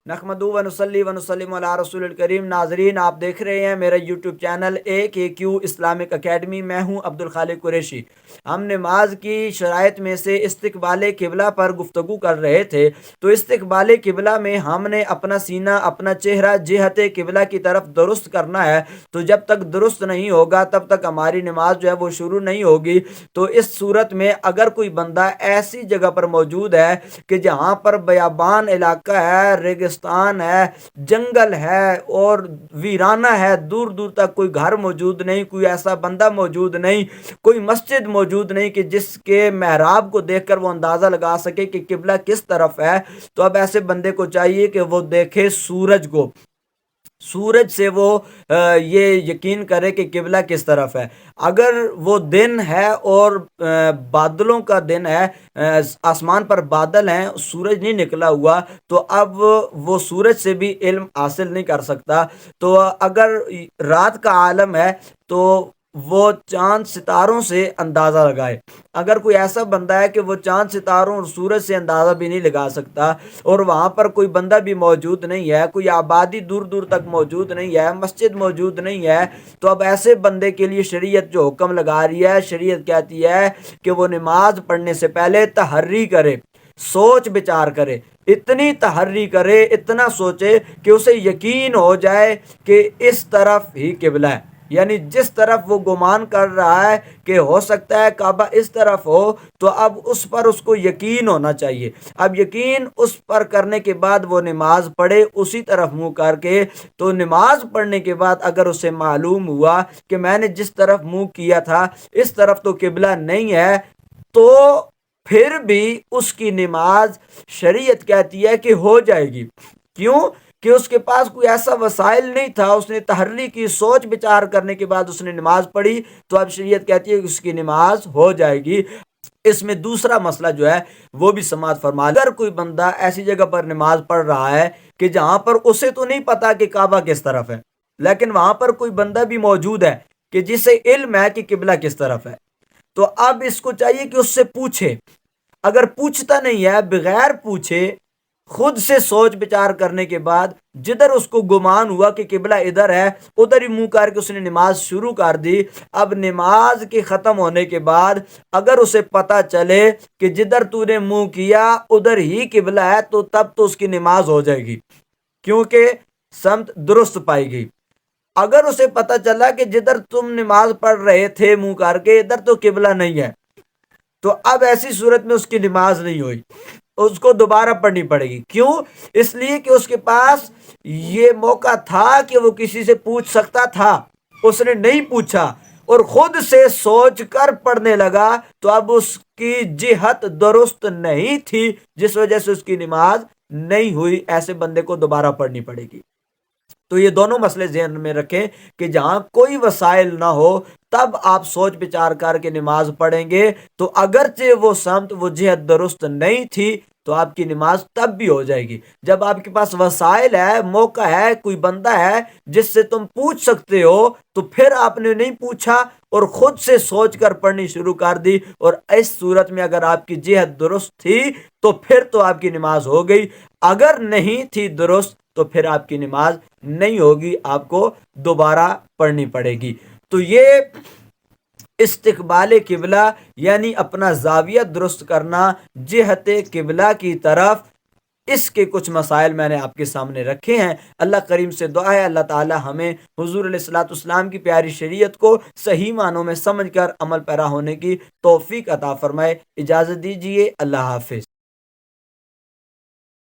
نحمدہ و نصلی و نسلم علی رسول الکریم۔ ناظرین، آپ دیکھ رہے ہیں میرا YouTube channel AKQ Islamic academy. میں ہوں عبدالخالق قریشی۔ ہم نماز کی شرائط میں سے استقبال قبلہ پر گفتگو کر رہے تھے، تو استقبال قبلہ میں ہم نے اپنا سینہ، اپنا چہرہ جہت قبلہ کی طرف درست کرنا ہے۔ تو جب تک درست نہیں ہوگا تب تک ہماری نماز جو ہے وہ شروع نہیں ہوگی۔ تو اس صورت میں اگر کوئی بندہ ایسی جگہ پر موجود ہے کہ جہاں پر بیابان علاقہ ہے، ریگستان ہے، جنگل ہے اور ویرانہ ہے، دور دور تک کوئی گھر موجود نہیں، کوئی ایسا بندہ موجود نہیں، کوئی مسجد موجود نہیں کہ جس کے محراب کو دیکھ کر وہ اندازہ لگا سکے کہ قبلہ کس طرف ہے، تو اب ایسے بندے کو چاہیے کہ وہ دیکھے سورج کو، سورج سے وہ یہ یقین کرے کہ قبلہ کس طرف ہے۔ اگر وہ دن ہے اور بادلوں کا دن ہے، آسمان پر بادل ہیں، سورج نہیں نکلا ہوا، تو اب وہ سورج سے بھی علم حاصل نہیں کر سکتا۔ تو اگر رات کا عالم ہے تو وہ چاند ستاروں سے اندازہ لگائے۔ اگر کوئی ایسا بندہ ہے کہ وہ چاند ستاروں اور سورج سے اندازہ بھی نہیں لگا سکتا، اور وہاں پر کوئی بندہ بھی موجود نہیں ہے، کوئی آبادی دور دور تک موجود نہیں ہے، مسجد موجود نہیں ہے، تو اب ایسے بندے کے لیے شریعت جو حکم لگا رہی ہے، شریعت کہتی ہے کہ وہ نماز پڑھنے سے پہلے تحری کرے، سوچ بچار کرے، اتنی تحری کرے، اتنا سوچے کہ اسے یقین ہو جائے کہ اس طرف ہی قبلہ ہے، یعنی جس طرف وہ گمان کر رہا ہے کہ ہو سکتا ہے کعبہ اس طرف ہو، تو اب اس پر اس کو یقین ہونا چاہیے۔ اب یقین اس پر کرنے کے بعد وہ نماز پڑھے اسی طرف منہ کر کے۔ تو نماز پڑھنے کے بعد اگر اسے معلوم ہوا کہ میں نے جس طرف منہ کیا تھا اس طرف تو قبلہ نہیں ہے، تو پھر بھی اس کی نماز شریعت کہتی ہے کہ ہو جائے گی۔ کیوں؟ کہ اس کے پاس کوئی ایسا وسائل نہیں تھا، اس نے تحری کی، سوچ بچار کرنے کے بعد اس نے نماز پڑھی، تو اب شریعت کہتی ہے کہ اس کی نماز ہو جائے گی۔ اس میں دوسرا مسئلہ جو ہے وہ بھی سماعت فرما لیں۔ اگر کوئی بندہ ایسی جگہ پر نماز پڑھ رہا ہے کہ جہاں پر اسے تو نہیں پتا کہ کعبہ کس طرف ہے، لیکن وہاں پر کوئی بندہ بھی موجود ہے کہ جسے علم ہے کہ قبلہ کس طرف ہے، تو اب اس کو چاہیے کہ اس سے پوچھے۔ اگر پوچھتا نہیں ہے، بغیر پوچھے خود سے سوچ بچار کرنے کے بعد جدھر اس کو گمان ہوا کہ قبلہ ادھر ہے، ادھر ہی منہ کر کے اس نے نماز شروع کر دی۔ اب نماز کے ختم ہونے کے بعد اگر اسے پتا چلے کہ جدھر تو نے منہ کیا ادھر ہی قبلہ ہے، تو تب تو اس کی نماز ہو جائے گی، کیونکہ سمت درست پائی گئی۔ اگر اسے پتا چلا کہ جدھر تم نماز پڑھ رہے تھے منہ کر کے ادھر تو قبلہ نہیں ہے، تو اب ایسی صورت میں اس کی نماز نہیں ہوئی، اس کو دوبارہ پڑھنی پڑے گی۔ کیوں؟ اس لیے کہ اس کے پاس یہ موقع تھا کہ وہ کسی سے پوچھ سکتا تھا، اس نے نہیں پوچھا اور خود سے سوچ کر پڑھنے لگا، تو اب اس کی جہت درست نہیں تھی، جس وجہ سے اس کی نماز نہیں ہوئی۔ ایسے بندے کو دوبارہ پڑھنی پڑے گی۔ تو یہ دونوں مسئلے ذہن میں رکھیں کہ جہاں کوئی وسائل نہ ہو تب آپ سوچ بچار کر کے نماز پڑھیں گے، تو اگرچہ وہ سمت، وہ جہت درست نہیں تھی، تو آپ کی نماز تب بھی ہو جائے گی۔ جب آپ کے پاس وسائل ہے، موقع ہے، کوئی بندہ ہے جس سے تم پوچھ سکتے ہو، تو پھر آپ نے نہیں پوچھا اور خود سے سوچ کر پڑھنی شروع کر دی، اور اس صورت میں اگر آپ کی جہت درست تھی تو پھر تو آپ کی نماز ہو گئی، اگر نہیں تھی درست تو پھر آپ کی نماز نہیں ہوگی، آپ کو دوبارہ پڑھنی پڑے گی۔ تو یہ استقبال قبلہ یعنی اپنا زاویہ درست کرنا جہت قبلہ کی طرف، اس کے کچھ مسائل میں نے آپ کے سامنے رکھے ہیں۔ اللہ کریم سے دعا ہے اللہ تعالی ہمیں حضور علیہ الصلوۃ والسلام کی پیاری شریعت کو صحیح معنوں میں سمجھ کر عمل پیرا ہونے کی توفیق عطا فرمائے۔ اجازت دیجیے، اللہ حافظ۔